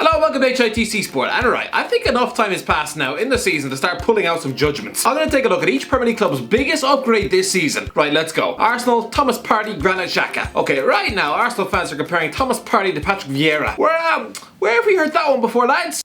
Hello, welcome to HITC Sport. And right, I think enough time has passed now in the season to start pulling out some judgments. I'm going to take a look at each Premier League club's biggest upgrade this season. Right, let's go. Arsenal, Thomas Partey, Granit Xhaka. Okay, right now, Arsenal fans are comparing Thomas Partey to Patrick Vieira. Where have we heard that one before, lads?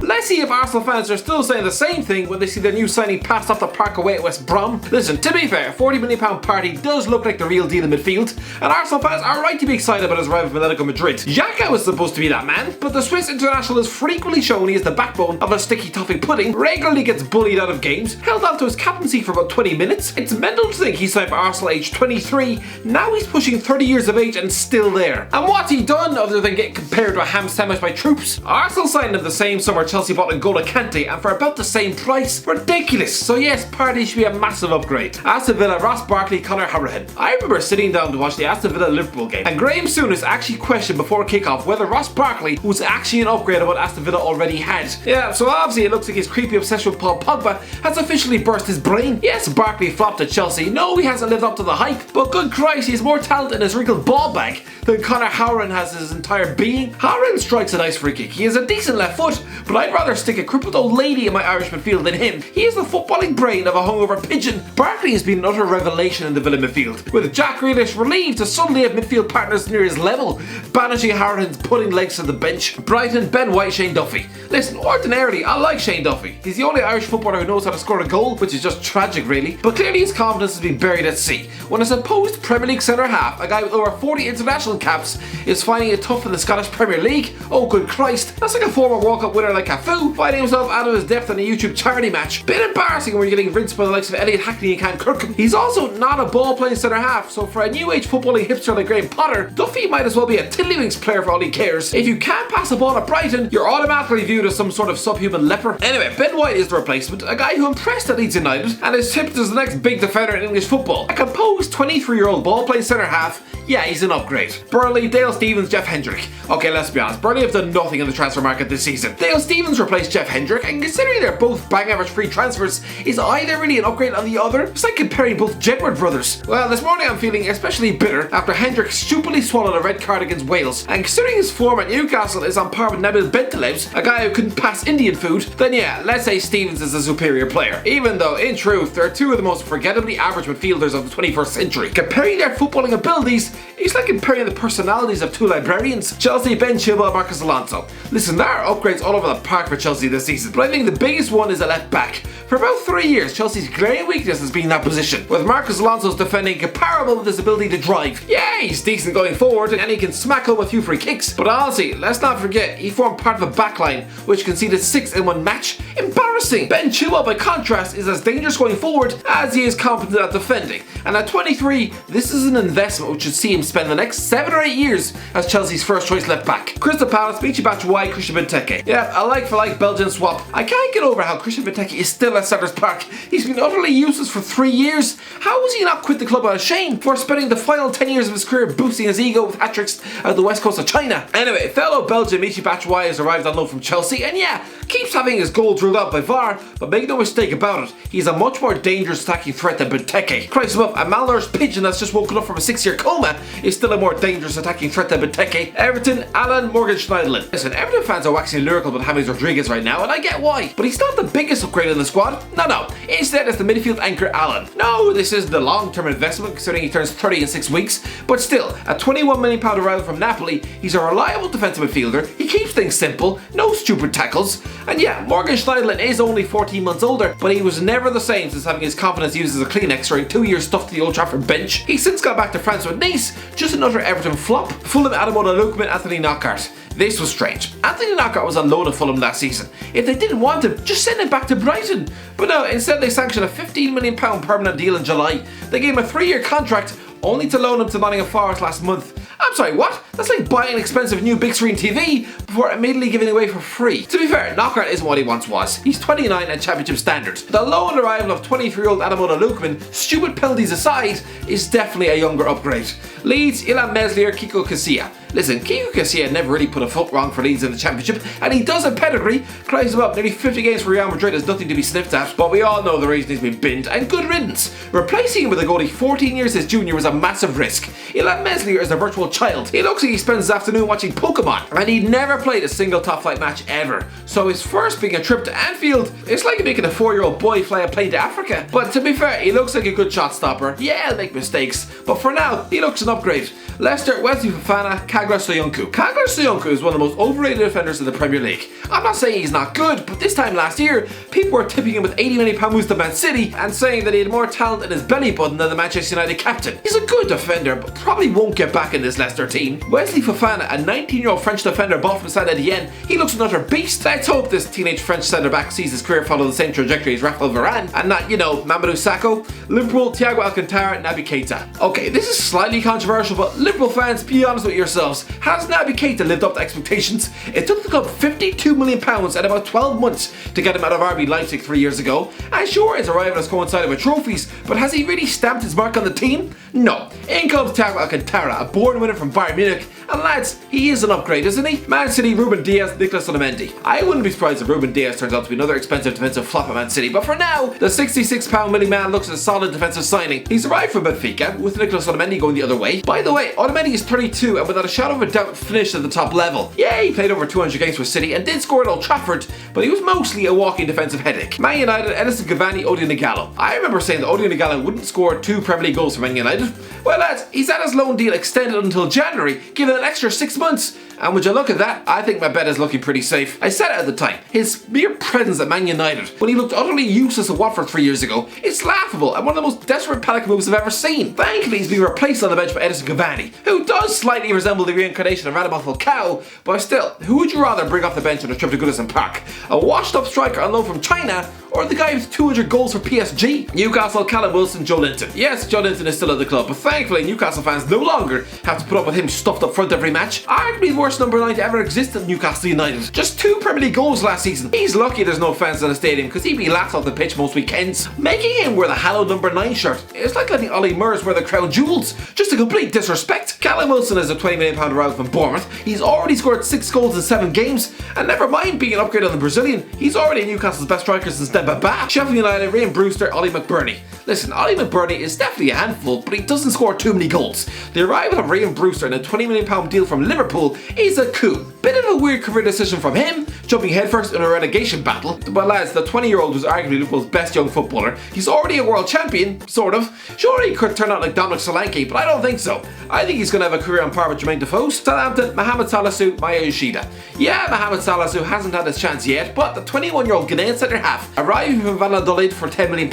Let's see if Arsenal fans are still saying the same thing when they see their new signing passed off the park away at West Brom. Listen, to be fair, £40 million Partey does look like the real deal in midfield, and Arsenal fans are right to be excited about his arrival from Atletico Madrid. Xhaka was supposed to be that man, but the Swiss international has frequently shown he is the backbone of a sticky toffee pudding, regularly gets bullied out of games, held on to his captaincy for about 20 minutes. It's mental to think he signed for Arsenal aged 23, now he's pushing 30 years of age and still there. And what's he done other than get compared to a ham sandwich by troops? Arsenal signed him the same summer Chelsea bought N'Golo Kante, and for about the same price. Ridiculous. So yes, Partey should be a massive upgrade. Aston Villa, Ross Barkley, Conor Hourihane. I remember sitting down to watch the Aston Villa Liverpool game, and Graham Souness actually questioned before kickoff whether Ross Barkley was actually an upgrade of what Aston Villa already had. Yeah, so obviously it looks like his creepy obsession with Paul Pogba has officially burst his brain. Yes, Barkley flopped at Chelsea. No, he hasn't lived up to the hype, but good Christ, he's more talented in his wrinkled ball bag than Conor Hourihane has his entire being. Hourihane strikes a nice free kick. He has a decent left foot, but I'd rather stick a crippled old lady in my Irish midfield than him. He is the footballing brain of a hungover pigeon. Barkley has been an utter revelation in the Villa midfield, with Jack Grealish relieved to suddenly have midfield partners near his level, banishing Hourihane's pudding legs to the bench. Brighton, Ben White, Shane Duffy. Listen, ordinarily I like Shane Duffy. He's the only Irish footballer who knows how to score a goal, which is just tragic really, but clearly his confidence has been buried at sea when a supposed Premier League centre half, a guy with over 40 international caps, is finding it tough in the Scottish Premier League. Oh good Christ, that's like a former World Cup winner like Cafu finding himself out of his depth in a YouTube charity match. Bit embarrassing when you're getting rinsed by the likes of Elliot Hackney and Cam Kirkham. He's also not a ball playing centre half, so for a new age footballing hipster like Graham Potter, Duffy might as well be a Tiddlywinks player for all he cares. If you can't pass a ball at Brighton, you're automatically viewed as some sort of subhuman leper. Anyway, Ben White is the replacement, a guy who impressed at Leeds United and is tipped as the next big defender in English football. A composed 23-year-old ball playing centre half, yeah, he's an upgrade. Burnley, Dale Stephens, Jeff Hendrick. Okay, let's be honest, Burnley have done nothing in the transfer market this season. Dale Stephens replaced Jeff Hendrick, and considering they're both bang average free transfers, is either really an upgrade on the other? It's like comparing both Jedward brothers. Well, this morning I'm feeling especially bitter after Hendrick stupidly swallowed a red card against Wales, and considering his form at Newcastle is on par with Nabil Bentaleb, a guy who couldn't pass Indian food, then yeah, let's say Stephens is a superior player. Even though, in truth, they're two of the most forgettably average midfielders of the 21st century. Comparing their footballing abilities, it's like comparing the personalities of two librarians. Chelsea, Ben Chilwell, Marcos Alonso. Listen, there are upgrades all over the park for Chelsea this season, but I think the biggest one is a left back. For about 3 years, Chelsea's glaring weakness has been that position, with Marcos Alonso's defending comparable with his ability to drive. Yeah, he's decent going forward and he can smack home a few free kicks, but honestly, let's not forget, he formed part of a backline which conceded 6 in one match. Embarrassing! Ben Chilwell, by contrast, is as dangerous going forward as he is competent at defending, and at 23, this is an investment which should see him spend the next 7 or 8 years as Chelsea's first choice left back. Crystal Palace, Michy Batshuayi, Christian Benteke. Yeah, a like for like Belgian swap. I can't get over how Christian Benteke is still at Sellers Park. He's been utterly useless for 3 years. How has he not quit the club out of shame for spending the final 10 years of his career boosting his ego with hat-tricks at the west coast of China? Anyway, fellow Belgian Michy Batshuayi has arrived on loan from Chelsea, and yeah, keeps having his goals ruled out by VAR, but make no mistake about it, he's a much more dangerous attacking threat than Benteke. Christ above, a malnourished pigeon that's just woken up from a 6-year coma is still a more dangerous attacking threat than Benteke. Everton, Alan Morgan Schneiderlin. Listen, Everton fans are waxing lyrical with James Rodriguez right now, and I get why, but he's not the biggest upgrade in the squad. No. Instead, it's the midfield anchor Alan. No, this is the long-term investment considering he turns 30 in 6 weeks, but still, a £21 million arrival from Napoli, he's a reliable defensive midfielder, he keeps things simple, no stupid tackles, and yeah, Morgan Schneiderlin is only 14 months older, but he was never the same since having his confidence used as a Kleenex during 2 years stuffed to the Old Trafford bench. He's since got back to France with Nice, just another Everton flop. Fulham, Ademola Lookman, Anthony Knockaert. This was strange. Anthony Knockaert was on loan at Fulham last season. If they didn't want him, just send him back to Brighton. But no, instead they sanctioned a £15 million permanent deal in July. They gave him a 3-year contract, only to loan him to Nottingham Forest last month. I'm sorry, what? That's like buying an expensive new big screen TV before immediately giving it away for free. To be fair, Knockaert isn't what he once was. He's 29 and championship standard. The loan arrival of 23-year-old Ademola Lookman, stupid penalties aside, is definitely a younger upgrade. Leeds, Ilhan Meslier, Kiko Casilla. Listen, Kiko Casilla never really put a foot wrong for Leeds in the Championship, and he does have pedigree. Climbs him up nearly 50 games for Real Madrid is nothing to be sniffed at, but we all know the reason he's been binned, and good riddance. Replacing him with a goalie 14 years his junior was a massive risk. He'll have WESLEY as a virtual child. He looks like he spends his afternoon watching Pokemon, and he never played a single top flight match ever. So his first being a trip to Anfield, it's like making a 4-year-old boy fly a plane to Africa. But to be fair, he looks like a good shot stopper. Yeah, he'll make mistakes, but for now, he looks an upgrade. Leicester, Wesley Fofana, Kagler Soyuncu. Kagler Soyuncu is one of the most overrated defenders in the Premier League. I'm not saying he's not good, but this time last year, people were tipping him with £80 million moves to Man City and saying that he had more talent in his belly button than the Manchester United captain. He's a good defender, but probably won't get back in this Leicester team. Wesley Fofana, a 19-year-old French defender bought from Saint Etienne, he looks another beast. Let's hope this teenage French centre-back sees his career follow the same trajectory as Raphael Varane, and not, you know, Mamadou Sakho. Liverpool, Thiago Alcantara, Naby Keita. Okay, this is slightly controversial, but Liverpool fans, be honest with yourselves. Has Naby Keita lived up to expectations? It took the club £52 million and about 12 months to get him out of RB Leipzig 3 years ago. And sure, his arrival has coincided with trophies, but has he really stamped his mark on the team? No. In comes Thiago Alcantara, a born winner from Bayern Munich, and lads, he is an upgrade, isn't he? Man City, Ruben Dias, Nicolas Otamendi. I wouldn't be surprised if Ruben Dias turns out to be another expensive defensive flop at Man City, but for now, the £66 million man looks a solid defensive signing. He's arrived from Benfica, with Nicolas Otamendi going the other way. By the way, Otamendi is 32 and without a shadow of a doubt finished at the top level. Yeah, he played over 200 games for City and did score at Old Trafford, but he was mostly a walking defensive headache. Man United, Edinson, Cavani, Odion Ighalo. I remember saying that Odion Ighalo wouldn't score 2 Premier League goals for Man United. Well lads, he's had his loan deal extended until January, given an extra 6 months. And would you look at that, I think my bet is looking pretty safe. I said it at the time, his mere presence at Man United, when he looked utterly useless at Watford 3 years ago, it's laughable and one of the most desperate panic moves I've ever seen. Thankfully he's been replaced on the bench by Edinson Cavani, who does slightly resemble the reincarnation of Radamel Falcao, but still, who would you rather bring off the bench on a trip to Goodison Park? A washed up striker on loan from China, or the guy with 200 goals for PSG? Newcastle, Callum Wilson, Joe Linton. Yes, Joe Linton is still at the club, but thankfully Newcastle fans no longer have to put up with him stuffed up front every match. Arguably the worst number 9 to ever exist at Newcastle United. Just 2 Premier League goals last season. He's lucky there's no fans in the stadium because he'd be laughed off the pitch most weekends. Making him wear the hallowed number 9 shirt is like letting Ollie Murs wear the crown jewels. Just a complete disrespect. Callum Wilson is a £20 million arrival from Bournemouth. He's already scored 6 goals in 7 games, and never mind being an upgrade on the Brazilian, he's already Newcastle's best striker since Demba Ba. Sheffield United, Ryan Brewster, Ollie McBurney. Listen, Ollie McBurney is definitely a handful, but he doesn't score too many goals. The arrival of Ryan Brewster and a £20 million deal from Liverpool is a coup. Bit of a weird career decision from him, jumping headfirst in a relegation battle. But lads, the 20-year-old was arguably Liverpool's best young footballer. He's already a world champion, sort of. Sure, he could turn out like Dominic Solanke, but I don't think so. I think he's going to have a career on par with Jermaine Defoe's. Southampton, Mohamed Salisu, Maya Yoshida. Yeah, Mohamed Salisu hasn't had his chance yet, but the 21-year-old Ghanaian centre-half, arriving from Valladolid for £10 million,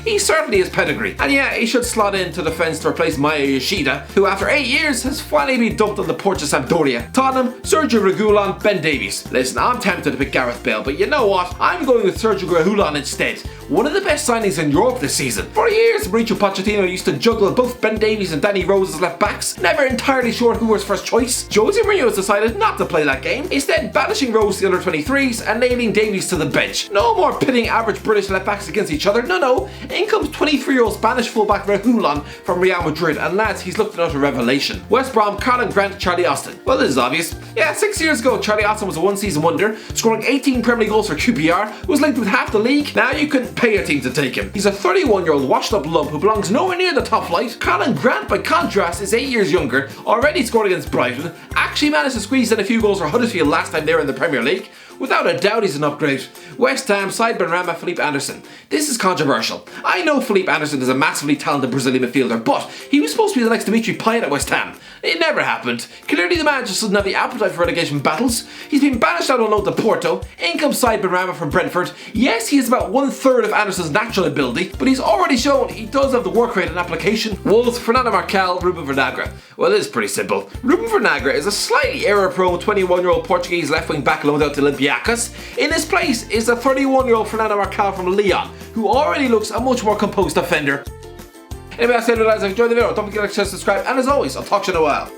he certainly has pedigree. And yeah, he should slot into the defence to replace Maya Yoshida, who after 8 years has finally been dumped on the porch of Sampdoria. Tottenham, Sergio Reguilon, Ben Davies. Listen, I'm tempted to pick Gareth Bale, but you know what? I'm going with Sergio Reguilon instead. One of the best signings in Europe this season. For years, Mauricio Pochettino used to juggle both Ben Davies and Danny Rose as left backs, never entirely sure who was first choice. Jose Mourinho has decided not to play that game, instead banishing Rose to the under 23s and nailing Davies to the bench. No more pitting average British left backs against each other, no. In comes 23-year-old Spanish fullback Reguilon from Real Madrid, and lads, he's looked at a revelation. West Brom, Carlin Grant, Charlie Austin. Well, this is obvious. Yeah, 6 years ago, Charlie Austin was a one-season wonder, scoring 18 Premier League goals for QPR, was linked with half the league. Now you can pay a team to take him. He's a 31-year-old washed-up lump who belongs nowhere near the top flight. Carlin Grant, by contrast, is 8 years younger, already scored against Brighton, actually managed to squeeze in a few goals for Huddersfield last time they were in the Premier League. Without a doubt, he's an upgrade. West Ham, side Benrahma, Felipe Anderson. This is controversial. I know Felipe Anderson is a massively talented Brazilian midfielder, but he was supposed to be the next Dimitri Payet at West Ham. It never happened. Clearly the man just doesn't have the appetite for relegation battles. He's been banished out on loan to Porto. In comes side Benrahma from Brentford. Yes, he has about 1/3 of Anderson's natural ability, but he's already shown he does have the work rate and application. Wolves, Fernando Marcal, Ruben Vernagra. Well, it is pretty simple. Ruben Vernagra is a slightly error-prone 21-year-old Portuguese left-wing back loaned out to Olympiacos. In his place is the 31-year-old Fernando Marcal from Lyon, who already looks a much more composed defender. Anyway, I said, guys, if you enjoyed the video, don't forget to subscribe, and as always, I'll talk to you in a while.